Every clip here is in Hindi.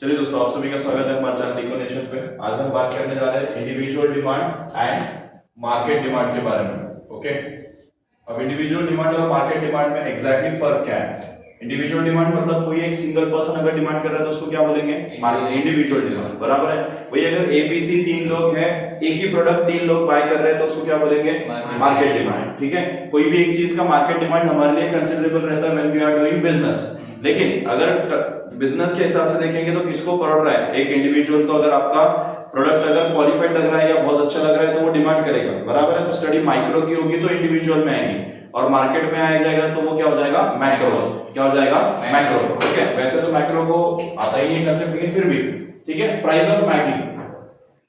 चलिए दोस्तों, आप सभी का स्वागत है हमारे चैनल इकोनेशन पे। आज हम बात करने जा रहे हैं individual demand and market demand के बारे में। ओके, अब इंडिविजुअल डिमांड और मार्केट डिमांड में एग्जैक्टली फर्क क्या है? इंडिविजुअल डिमांड मतलब कोई एक सिंगल पर्सन अगर डिमांड कर रहा है तो उसको क्या बोलेंगे? इंडिविजुअल डिमांड, बराबर है। वही अगर एबीसी तीन लोग हैं, एक ही प्रोडक्ट तीन लोग बाय कर रहे हैं तो उसको क्या बोलेंगे? Market demand. ठीक है, कोई भी एक चीज का मार्केट डिमांड हमारे लिए कंसिडरेबल रहता है when we are doing business. लेकिन अगर बिजनेस के हिसाब से देखेंगे तो किसको पड़ रहा है? एक इंडिविजुअल को। अगर आपका प्रोडक्ट अगर क्वालिफाइड लग रहा है या बहुत अच्छा लग रहा है तो वो डिमांड करेगा, बराबर है। तो स्टडी माइक्रो की होगी तो इंडिविजुअल में आएगी, और मार्केट में आ जाएगा तो वो क्या हो जाएगा? मैक्रो। क्या हो जाएगा? मैक्रो। ठीक है, वैसे तो मैक्रो को आता ही नहीं कंसेप्ट, लेकिन फिर भी ठीक है। प्राइस ऑफ मैगी,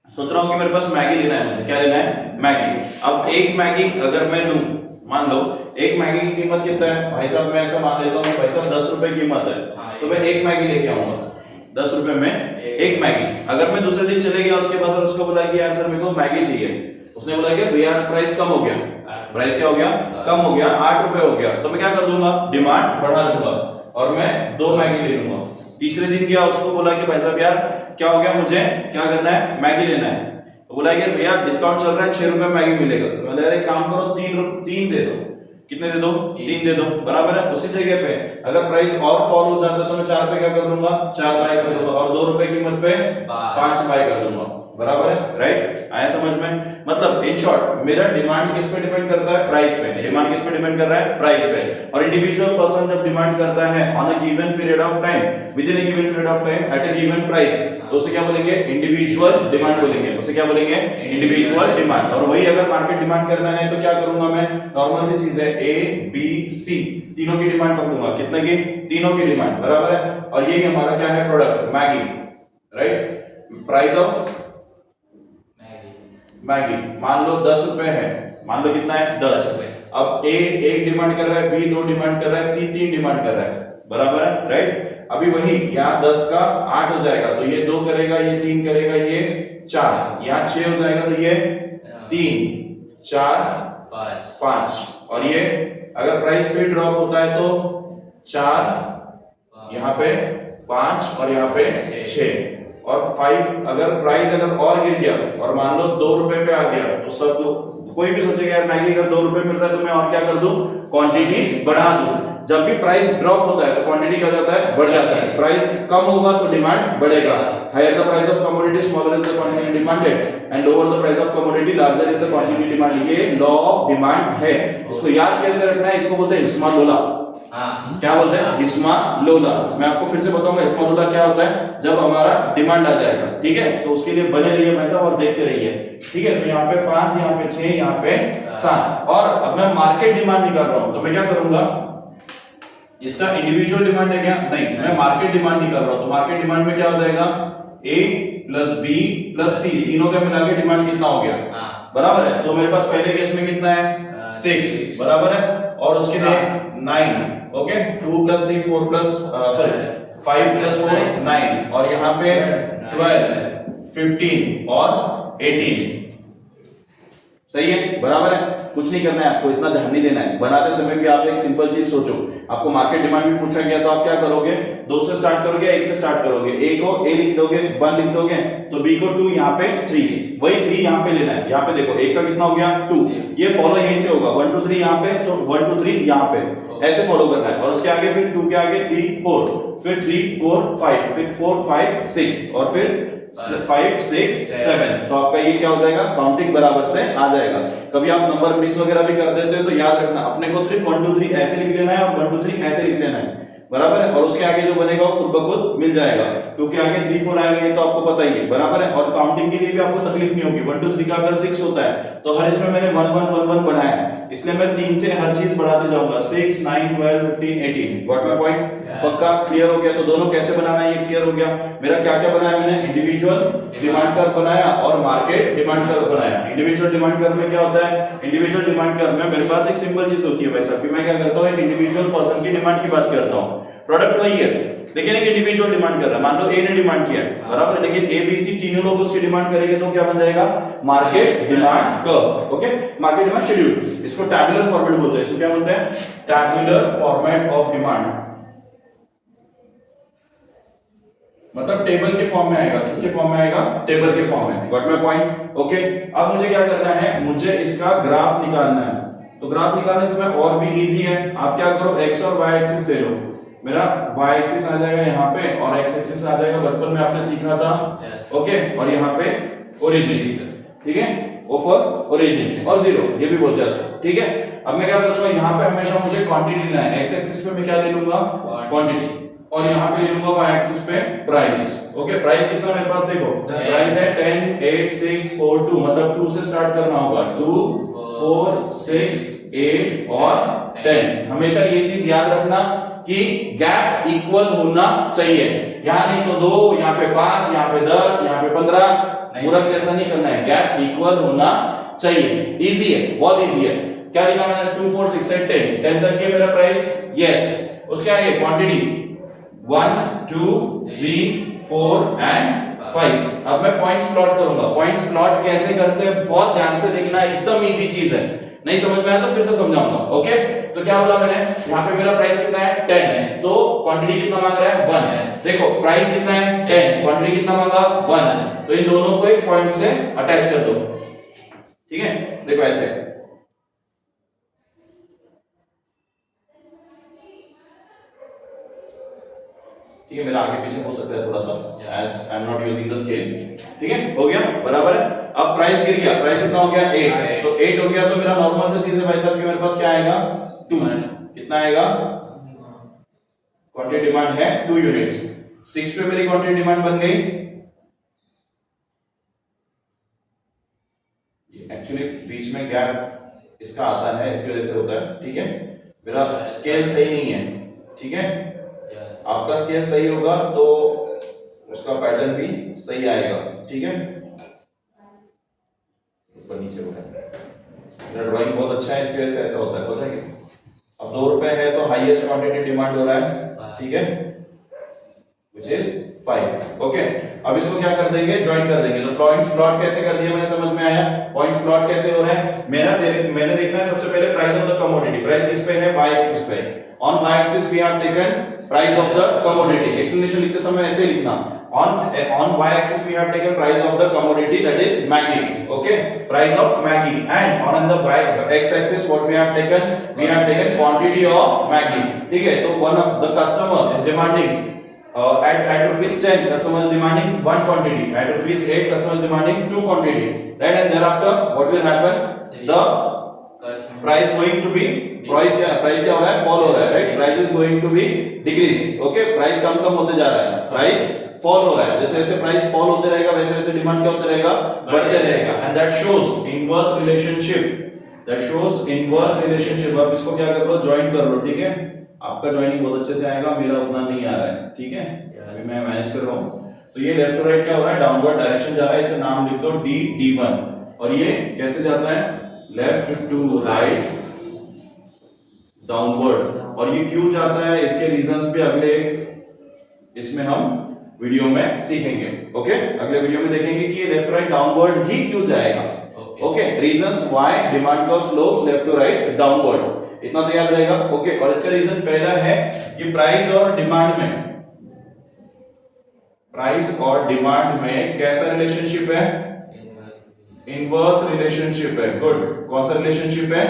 सोच रहा हूं कि मेरे पास मैगी लेना है, मुझे क्या लेना है? मैगी। अब एक मैगी अगर मैं लूं, मान लो एक मैगी की कीमत कितना है भाई साहब? मैं ऐसा मान लेता हूं भाई साहब 10 रुपए कीमत है, तो मैं एक मैगी लेके आऊंगा 10 रुपए में एक मैगी। अगर मैं दूसरे दिन चले गया उसके पास और उसको बोला कि यार सर मेरे को मैगी चाहिए, उसने बोला कि भैया आज प्राइस कम हो गया। प्राइस क्या हो गया? कम हो गया, 8 रुपए हो गया। तो मैं क्या कर दूंगा? डिमांड बढ़ा दूंगा और मैं 2 मैगी ले लूंगा। तीसरे दिन गया, उसको बोला कि भाई साहब यार क्या हो गया, मुझे क्या करना है? मैगी लेना है। तो बोला कि भैया डिस्काउंट चल रहा है, 6 रुपए मैगी मिलेगा। तो मैंने अरे काम करो 3 दे दो। कितने दे दो? 3 दे दो, बराबर है। उसी जगह पे अगर प्राइस और फॉल हो जाता तो मैं 4 पे क्या कर दूंगा? 4 बाय कर दूंगा, और 2 रुपए कीमत पे 5 बाय कर दूंगा, बराबर है। राइट, आया समझ में? मतलब इन शॉर्ट मेरा डिमांड किस पे डिपेंड करता है? प्राइस पे। डिमांड किस पे डिपेंड कर रहा है? प्राइस पे। और इंडिविजुअल पर्सन जब डिमांड करता है on a given period of time, with in a given period of time at a given price, तो उसे क्या बोलेंगे? इंडिविजुअल डिमांड बोलेंगे। उसे क्या बोलेंगे? Individual demand. और वही अगर मार्केट डिमांड करना है तो क्या करूंगा मैं? नॉर्मल सी चीज है, ए बी सी तीनों की डिमांड पकड़ूंगा। कितने की? तीनों की डिमांड, बराबर है। और ये हमारा क्या है? Product Maggi, right. Price of Maggi मान लो 10 रुपए है, मान लो कितना है? 10 रुपए। अब ए एक डिमांड कर रहा है, बी 2 डिमांड कर रहा है, सी 3 डिमांड कर रहा है, बराबर है। राइट, अभी वही यहाँ 10 का 8 हो जाएगा तो ये 2 करेगा, ये 3 करेगा, ये 4, यहाँ 6 हो जाएगा तो ये 3 4 5, और ये अगर प्राइस फिर ड्रॉप होता है तो 4 यहाँ पे 5 और यहाँ पे 6 और 5। अगर प्राइस अगर और गिर गया और मान लो 2 रुपए पे आ गया तो सब लोग, कोई भी सोचेगा यार मैगी अगर 2 रुपए मिल रहा है तो मैं और क्या कर दूं? क्वांटिटी बढ़ा दूं। जब भी प्राइस ड्रॉप होता है तो क्वांटिटी क्या हो जाता है? बढ़ जाता है। प्राइस कम होगा तो डिमांड बढ़ेगा। Higher the price of commodity, smaller is the quantity demanded, and lower the price of commodity, larger is the quantity demand. ये लॉ ऑफ डिमांड है। इसको याद कैसे रखना है? इसको बोलते हैं हिस्मा लोला। क्या बोलते हैं? हिस्मा लोला। मैं आपको फिर से बताऊंगा हिस्मा लोला क्या होता है जब हमारा डिमांड आ जाएगा। ठीक है, तो उसके लिए बने रहिए भाई साहब और देखते रहिए। ठीक है, तो यहाँ पे 5, यहाँ पे 6, यहाँ पे 7। और अब मैं मार्केट डिमांड निकाल रहा हूं तो मैं क्या करूंगा? इसका इंडिविजुअल डिमांड है क्या? नहीं, मैं मार्केट डिमांड निकाल रहा हूं। तो मार्केट डिमांड में क्या हो जाएगा? ए प्लस बी प्लस सी, तीनों का मिला के डिमांड कितना हो गया? बराबर है। तो मेरे पास पहले केस में कितना है? 6, बराबर है। और उसके लिए 9, okay. 2 plus 3 4 plus sorry 5 plus 4 9, और यहाँ पे 12 15 और 18। सही है, बराबर है। कुछ नहीं करना है आपको, इतना ध्यान नहीं देना है। बनाते समय भी आप एक सिंपल चीज सोचो, आपको मार्केट डिमांड भी पूछा गया तो आप क्या करोगे? 2 से स्टार्ट करोगे, 1 से स्टार्ट करोगे। ए को ए लिख दोगे, 1 लिख दोगे, तो बी को 2, यहाँ पे 3, वही 3 यहाँ पे लेना है। यहाँ पे देखो एक का कितना हो गया? 2। ये फॉलो यहीं से होगा, 1 2 3 यहाँ पे, तो 1 2 3 यहाँ पे, ऐसे फॉलो करना है। और उसके आगे फिर 2 के आगे 3 4, फिर 3 4 5, फिर 4 5 6, और फिर 5 6 7। तो आपका ये क्या हो जाएगा? काउंटिंग बराबर से आ जाएगा। कभी आप नंबर मिस वगैरह भी कर देते हो तो याद रखना, अपने को सिर्फ 1 2 3 ऐसे लिख लेना है और 1 2 3 ऐसे लिख लेना है, बराबर है। और उसके आगे जो बनेगा वो खुद ब खुद मिल जाएगा। 2 के आगे 3 4 आएगा, ये तो आपको पता ही है, बराबर है। और काउंटिंग के लिए भी आपको तकलीफ नहीं होगी। 1 2 3 का अगर 6 होता है तो हर इसमें मैंने 1 1 1 1 बढ़ाया है, इसलिए मैं 3 से हर चीज बढ़ाते जाऊंगा। 6 9 12 15 18। What my point? पक्का क्लियर हो गया? तो दोनों कैसे बनाना है ये क्लियर हो गया। मेरा क्या क्या बनाया मैंने? इंडिविजुअल डिमांड कर्व बनाया और मार्केट डिमांड कर्व बनाया। इंडिविजुअल डिमांड कर्व में क्या होता है? इंडिविजुअल डिमांड कर्व में मेरे पास एक सिंपल चीज होती है भाई साहब कि मैं क्या करता हूं? एक इंडिविजुअल पर्सन की डिमांड की बात करता हूं। प्रोडक्ट वही है लेकिन एक इंडिविजुअल डिमांड कर रहा है। मान लो ए ने डिमांड किया, बराबर, लेकिन ए बी सी तीनों लोग उसकी डिमांड करेंगे तो क्या बन जाएगा? Market demand curve. Okay, market demand schedule, इसको टैबुलर फॉर्मेट बोलते हैं। इसको क्या बोलते हैं? Tabular format of demand. मतलब टेबल के फॉर्म में आएगा। किसके फॉर्म में आएगा? टेबल के फॉर्म में। Got my point? ओके, अब मुझे क्या करना है, मुझे इसका ग्राफ निकालना है। तो ग्राफ निकालने से और भी इजी है, आप क्या करो, x और y एक्सिस ले लो। मेरा y एक्सिस आ जाएगा यहाँ पे और x एक्सिस आ जाएगा, बचपन में आपने सीखा था। ओके, और यहाँ पे ओरिजिन, ठीक है, ओ फॉर ओरिजिन और जीरो, ये भी बोलते हैं, ठीक है। अब मैं क्या करूंगा, यहाँ पे हमेशा मुझे क्वांटिटी लेना है। x एक्सिस पे मैं क्या ले लूंगा? क्वांटिटी, और यहाँ पे ले लूंगा y एक्सिस पे प्राइस। ओके, प्राइस कितना मेरे पास देखो, प्राइस है 10 8 6 4 2, मतलब 2 से स्टार्ट करना होगा, 2 4 6 8 और 10। हमेशा ये चीज याद रखना कि गैप इक्वल होना चाहिए, यहाँ नहीं तो 2, यहाँ पे 5, यहाँ पे 10, यहाँ पे 15, पूरा कैसा नहीं करना है, गैप इक्वल होना चाहिए। इजी है, बहुत इजी है। क्या निकालना है? 2 4 6 8 10 तक ये मेरा प्राइस, यस। उसके आगे क्वांटिटी 1 2 3 4 एंड 5। अब मैं पॉइंट्स प्लॉट करूंगा। पॉइंट्स प्लॉट कैसे करते हैं बहुत ध्यान से देखना, एकदम इजी चीज है। नहीं समझ में आया तो फिर से समझाऊंगा। ओके, तो क्या बोला मैंने, यहाँ पे मेरा प्राइस कितना है 10 है, तो क्वांटिटी कितना मांग रहा है 1 है। देखो प्राइस कितना है 10, क्वांटिटी कितना मांगा 1 है, तो इन दोनों को एक पॉइंट से अटैच कर दो, ठीक है। देखो ऐसे, ठीक है, मेरा आगे पीछे हो सकता है थोड़ा सा, as I am not using the scale, ठीक है, हो गया, बराबर है। अब प्राइस गिर गया, प्राइस कितना हो गया 8, तो 8 हो गया, तो मेरा नॉर्मल सा चीज है भाई साहब कि मेरे पास क्या आएगा 2, कितना आएगा, क्वांटिटी डिमांड है 2 यूनिट्स। 6 पे मेरी क्वांटिटी डिमांड बन गई, एक्चुअली बीच में गैप इसका आता है, इसकी वजह से होता है, ठीक है। मेरा स्केल सही नहीं है, ठीक है, आपका स्केल सही होगा तो उसका पैटर्न भी सही आएगा, ठीक है। ऊपर नीचे हो रहा है, मेरा ड्राइंग बहुत अच्छा है, इसकी वजह से ऐसा होता है, पता है कि अब 2 रुपए है तो हाईएस्ट क्वांटिटी डिमांड हो रहा है, ठीक है, which is 5। ओके, अब इसको क्या कर देंगे, ज्वाइन कर देंगे। तो पॉइंट्स प्लॉट कैसे कर दिया मैंने, समझ में आया? पॉइंट्स प्लॉट कैसे हो रहे हैं, मैंने देखना है सबसे पहले price of the commodity. Price किस पे है, y एक्सिस पे। On y axis we have taken price of the commodity. Explanation लिखते समय ऐसे लिखना, on y axis we have taken price of the commodity, that is Maggi, okay, price of Maggi, and on the x axis what we have taken quantity of Maggi, ठीक है। तो one of the customer is demanding at rupees 10, customer is demanding 1 quantity, at rupees 8 customer is demanding 2 quantity, right? And thereafter what will happen, the price going to be, price क्या हो रहा है, fall हो रहा है, right? Price is going to be decrease, okay, price कम होते जा रहा है, price फॉल हो रहा है। जैसे जैसे प्राइस फॉल होते रहेगा वैसे वैसे डिमांड क्या होते रहेगा, बढ़ते रहेगा। And that shows inverse relationship, अब इसको क्या कर लो, ज्वाइन कर लो, ठीक है। आपका ज्वाइनिंग बहुत अच्छे से आएगा, मेरा उतना नहीं आ रहा है, ठीक है, अभी मैं मैनेज कर रहा हूं। तो ये लेफ्ट टू राइट क्या हो रहा है, डाउनवर्ड डायरेक्शन जा रहा है, इसे नाम लिख दो D1। और ये कैसे जाता है, लेफ्ट टू राइट डाउनवर्ड। और ये क्यों जाता है, इसके रीजंस भी अगले इसमें हम वीडियो में सीखेंगे, ओके। अगले वीडियो में देखेंगे कि ये लेफ्ट राइट डाउनवर्ड ही क्यों जाएगा, okay. Reasons why demand curve slopes left to right downward, इतना तो याद रहेगा, ओके। और इसका रीजन पहला है कि प्राइस और डिमांड में कैसा रिलेशनशिप है, इनवर्स रिलेशनशिप है, गुड। कौन सा रिलेशनशिप है,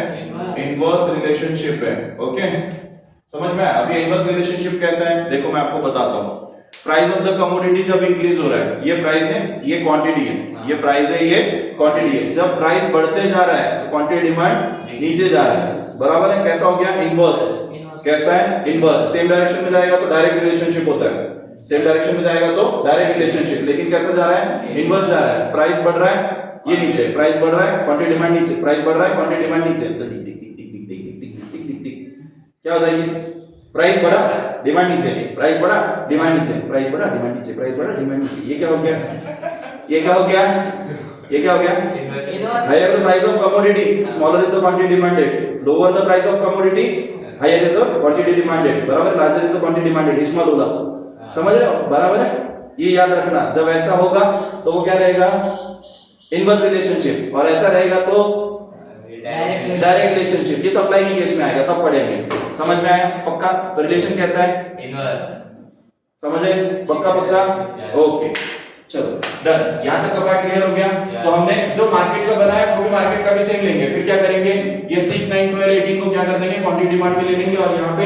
इनवर्स रिलेशनशिप है, ओके। समझ में आया? अभी इनवर्स रिलेशनशिप कैसा है देखो, मैं आपको बताता हूं। प्राइस ऑफ द कमोडिटी जब इंक्रीज हो रहा है, ये प्राइस है, ये क्वांटिटी है, ये प्राइस है, ये क्वांटिटी है। जब प्राइस बढ़ते जा रहा है तो क्वांटिटी डिमांड नीचे जा रहा है, बराबर है। कैसा हो गया, इनवर्स। कैसा है, इनवर्स। सेम डायरेक्शन में जाएगा तो डायरेक्ट रिलेशनशिप होता है, सेम डायरेक्शन में जाएगा तो डायरेक्ट रिलेशनशिप। लेकिन कैसा जा रहा है, इनवर्स जा रहा है। प्राइस बढ़ रहा है, ये नीचे, प्राइस बढ़ रहा है, क्वांटिटी डिमांड नीचे, प्राइस बढ़ रहा है, क्वांटिटी डिमांड नीचे, तो टिक टिक टिक टिक टिक टिक टिक टिक टिक क्या होता है, ये प्राइस बढ़ा डिमांड नीचे, प्राइस बढ़ा डिमांड नीचे, प्राइस बढ़ा डिमांड नीचे, प्राइस बढ़ा डिमांड नीचे। ये क्या हो गया, ये क्या हो गया, ये क्या हो गया, higher the price of commodity smaller is the quantity demanded, lower the price of commodity higher is the quantity demanded, बराबर, larger is the quantity demanded, इसमें होगा, समझ रहे हो, बराबर है। ये याद रखना, जब ऐसा होगा तो वो क्या रहेगा, इनवर्स रिलेशनशिप, और ऐसा रहेगा तो डायरेक्ट रिलेशनशिप। ये सप्लाई के केस में आएगा, तब पढ़ेंगे, समझ में आया, पक्का। तो रिलेशन कैसा है, इनवर्स, समझे? पक्का पक्का? ओके चलो डन, यहां तक का क्लियर हो गया। तो हमने जो मार्केट का बनाया वो भी मार्केट का भी सेम लेंगे। फिर क्या करेंगे, ये 6 9 12 18 को क्या कर देंगे, क्वांटिटी डिमांड में ले लेंगे और यहाँ पे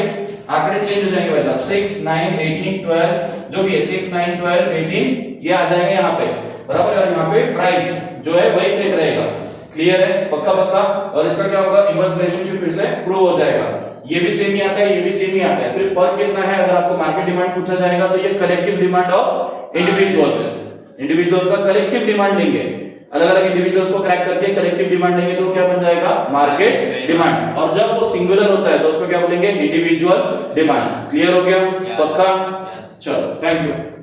आंकड़े चेंज हो जाएंगे भाई साहब। 6 9 18 12 जो भी है 6 9 12 18 ये आ जाएगा यहाँ पे, बराबर। और यहाँ पे प्राइस जो है वही सेम रहेगा। क्लियर है? पक्का पक्का। और इसका क्या होगा, इनवर्स रिलेशनशिप फिर से प्रूव हो जाएगा। ये भी सेम ही आता है, ये भी सेम ही आता है, सिर्फ फर्क कितना है, अगर आपको मार्केट डिमांड पूछा जाएगा तो ये कलेक्टिव डिमांड ऑफ इंडिविजुअल्स का कलेक्टिव डिमांड लेंगे। अलग अलग इंडिविजुअल्स को क्रैक करके कलेक्टिव डिमांड लेंगे तो क्या बन जाएगा, मार्केट डिमांड। और जब वो सिंगुलर होता है तो उसको क्या बोलेंगे, इंडिविजुअल डिमांड। क्लियर हो गया? पक्का? चलो थैंक यू।